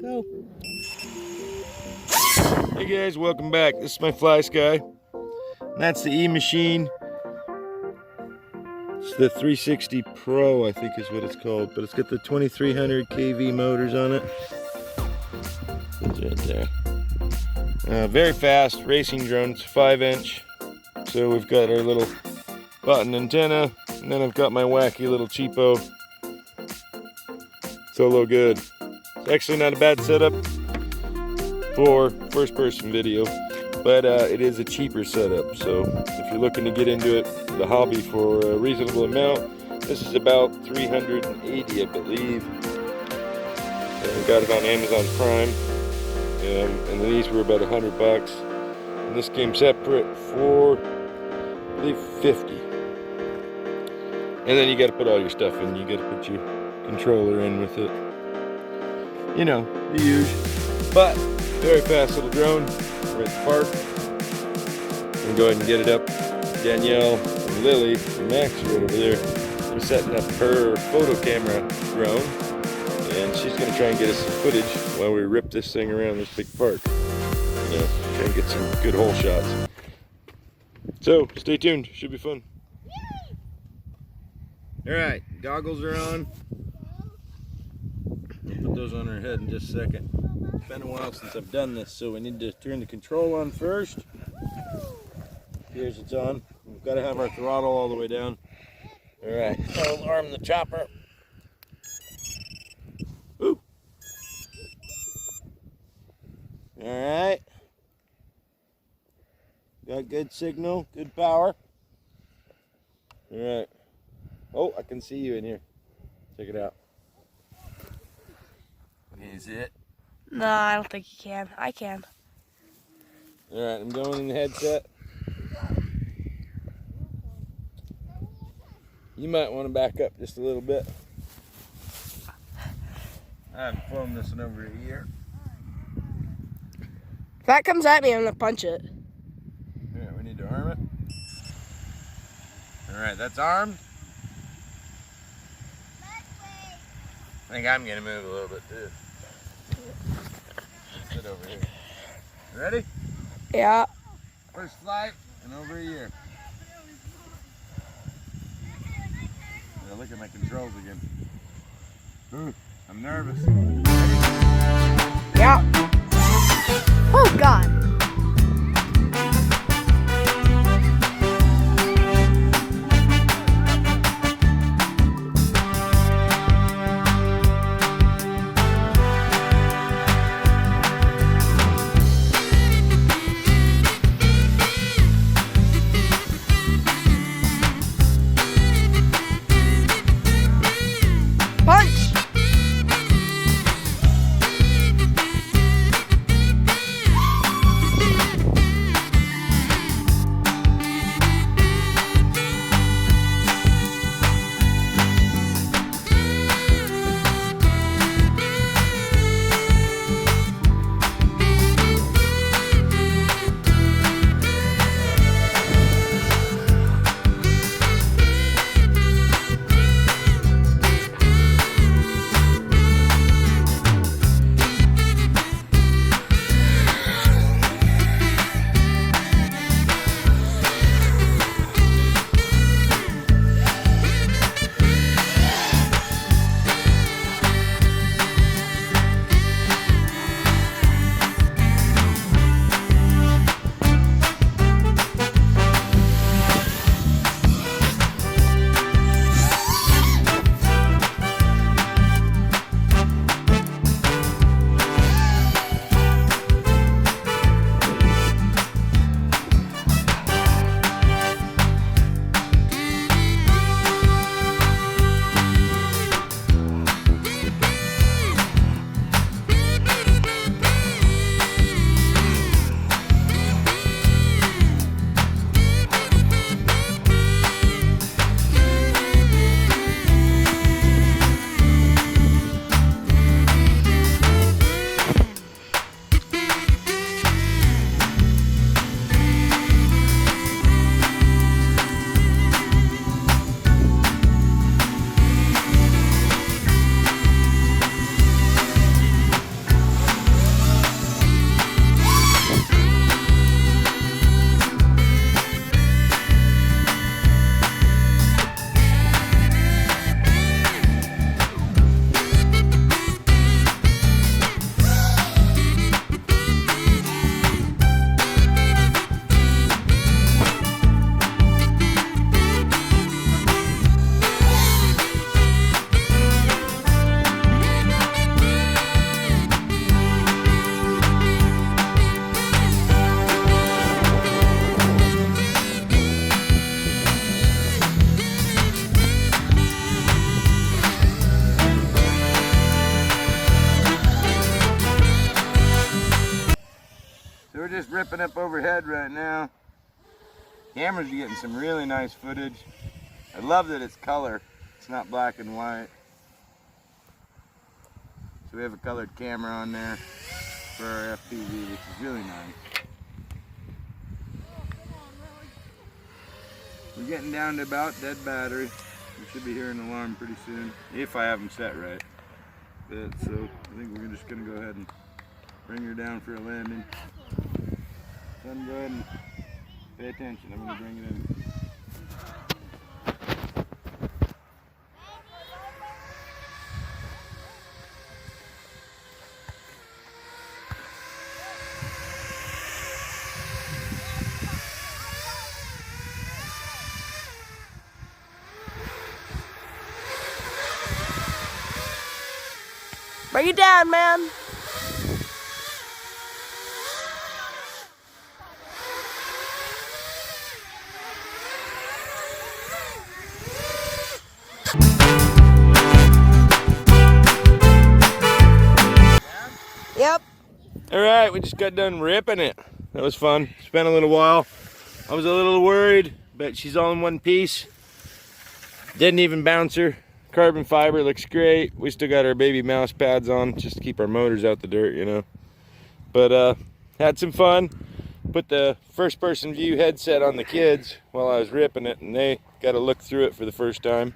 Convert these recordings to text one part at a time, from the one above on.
Go. Hey guys, welcome back. This is my Fly Sky. That's the E-Machine. It's the 360 Pro, I think is what it's called, but it's got the 2300 kV motors on it. It's right there. Very fast racing drone. It's 5-inch. So we've got our little button antenna, and then I've got my wacky little cheapo Solo Good. It's actually not a bad setup for first-person video, but it is a cheaper setup. So if you're looking to get into it, the hobby for a reasonable amount, this is about $380, I believe. And we got it on Amazon Prime, and these were about $100. And this came separate for, I believe, $50. And then you got to put all your stuff in. You got to put your controller in with it. You know, the usual. But very fast little drone. We're at the park. We'll go ahead and get it up. Danielle and Lily and Max are right over there. They're setting up her photo camera drone, and she's going to try and get us some footage while we rip this thing around this big park. You know, try and get some good hole shots. So stay tuned. Should be fun. All right, goggles are on. Put those on our head in just a second. It's been a while since I've done this, so we need to turn the control on first. Here's it's on. We've got to have our throttle all the way down. All right, so we'll arm the chopper. Ooh. All right. Got good signal, good power. All right. Oh, I can see you in here. Check it out. Is it? No, I don't think you can. I can. All right, I'm going in the headset. You might want to back up just a little bit. I haven't flown this in over a year. If that comes at me, I'm gonna punch it. All right, we need to arm it. All right, that's armed. I think I'm gonna move a little bit too. Sit over here. Ready? Yeah. First flight in over a year. Yeah, look at my controls again. Ooh, I'm nervous. Yeah. Oh God. just ripping up overhead right now. Camera's getting some really nice footage. I love that it's color. It's not black and white. So we have a colored camera on there for our FPV, which is really nice. We're getting down to about dead battery. We should be hearing an alarm pretty soon, if I have them set right. But, so I think we're just gonna go ahead and bring her down for a landing. Son, go ahead and pay attention. I'm gonna bring it in. Bring it down, man. Yep. All right, we just got done ripping it. That was fun. Spent a little while. I was a little worried, but she's all in one piece. Didn't even bounce her. Carbon fiber looks great. We still got our baby mouse pads on just to keep our motors out the dirt, you know. But had some fun. Put the first person view headset on the kids while I was ripping it, and they got to look through it for the first time.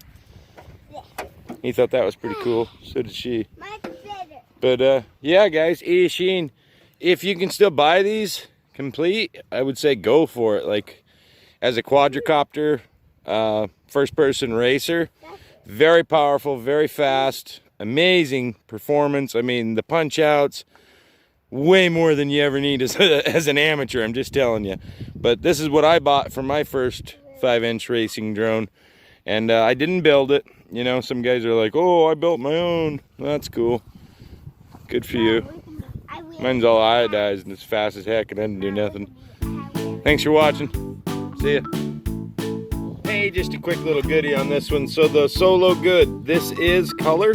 He thought that was pretty cool. So did she. But yeah, guys, Edie Sheen, if you can still buy these complete, I would say go for it. Like as a quadricopter, first person racer. Very powerful, very fast, amazing performance. I mean, the punch outs, way more than you ever need as an amateur, I'm just telling you. But this is what I bought for my first 5-inch racing drone. And I didn't build it. You know, some guys are like, oh, I built my own. Well, that's cool. Good for you. Mine's all iodized and it's fast as heck and I didn't do nothing. Thanks for watching. See ya. Hey, just a quick little goodie on this one. So the Solo Good, this is color.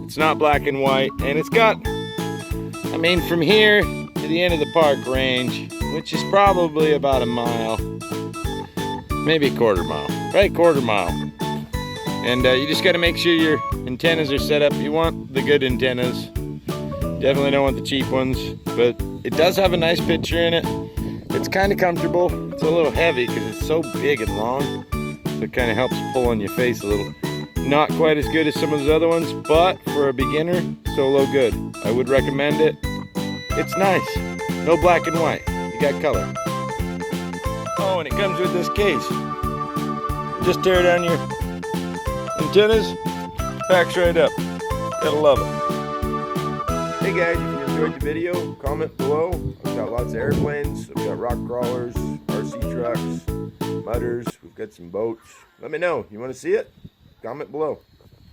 It's not black and white, and it's got, I mean, from here to the end of the park range, which is probably about a mile, maybe a quarter mile, right, quarter mile. And you just got to make sure your antennas are set up. You want the good antennas. Definitely don't want the cheap ones, but it does have a nice picture in it. It's kind of comfortable. It's a little heavy because it's so big and long. So it kind of helps pull on your face a little. Not quite as good as some of those other ones, but for a beginner, Solo Good. I would recommend it. It's nice. No black and white. You got color. Oh, and it comes with this case. Just tear down your antennas, packs right up. Gotta love it. Hey guys, if you enjoyed the video, comment below. I've got lots of airplanes. I've got rock crawlers, RC trucks, mudders. We've got some boats. Let me know. You want to see it? Comment below.